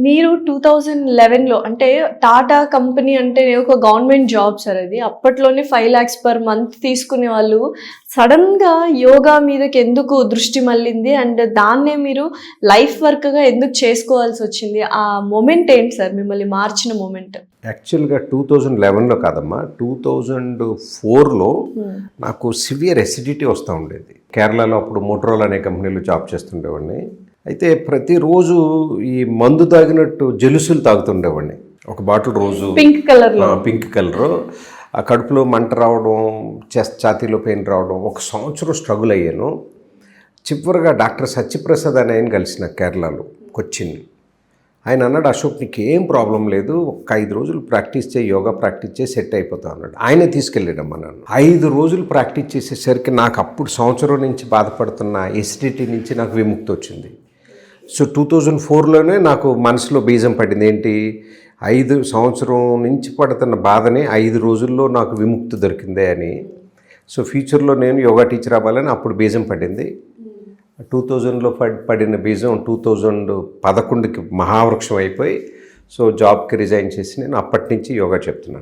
మీరు 2011లో అంటే టాటా కంపెనీ అంటే ఒక గవర్నమెంట్ జాబ్ సార్ అది. అప్పట్లోనే 5 లాక్స్ పర్ మంత్ తీసుకునే వాళ్ళు సడెన్‌గా యోగా మీదకి ఎందుకు దృష్టి మళ్ళింది? అండ్ దాన్నే మీరు లైఫ్ వర్క్‌గా ఎందుకు చేసుకోవాల్సొచ్చింది? ఆ మొమెంట్ ఏంటి సార్ మిమ్మల్ని మార్చిన మొమెంట్? యాక్చువల్గా 2011లో కాదమ్మా, 2004లో నాకు సివియర్ ఎసిడిటీ వస్తూ ఉండేది. కేరళలో అప్పుడు మోటరోలా అనే కంపెనీలో జాబ్ చేస్తుండేవాడిని. అయితే ప్రతిరోజు ఈ మందు తాగినట్టు జెలుసులు తాగుతుండేవాడిని. ఒక బాటిల్ రోజు పింక్ కలర్లో. Pink colour. ఆ కడుపులో మంట రావడం, ఛాతీలో పెయిన్ రావడం, ఒక సంవత్సరం స్ట్రగుల్ అయ్యాను. చివరిగా డాక్టర్ సత్యప్రసాద్ అని ఆయన కలిసిన కేరళలో కొచ్చిన్. ఆయన అన్నాడు, అశోక్ నీకు ఏం ప్రాబ్లం లేదు, ఒక 5 రోజులు ప్రాక్టీస్ చేయి, యోగా ప్రాక్టీస్ చేసి సెట్ అయిపోతావు అన్నాడు. ఆయనే తీసుకెళ్ళాడమ్మా నన్ను. 5 రోజులు ప్రాక్టీస్ చేసేసరికి నాకు అప్పుడు సంవత్సరం నుంచి బాధపడుతున్న ఎసిడిటీ నుంచి నాకు విముక్తి వచ్చింది. సో 2004లోనే నాకు మనసులో బీజం పడింది. ఏంటి, 5 సంవత్సరం నుంచి పడుతున్న బాధని 5 రోజుల్లో నాకు విముక్తి దొరికిందే అని. సో ఫ్యూచర్లో నేను యోగా టీచర్ అవ్వాలని అప్పుడు బీజం పడింది. 2000లో పడిన బీజం 2011కి మహావృక్షం అయిపోయి, సో జాబ్కి రిజైన్ చేసి నేను అప్పటి నుంచి యోగా చెప్తున్నాను.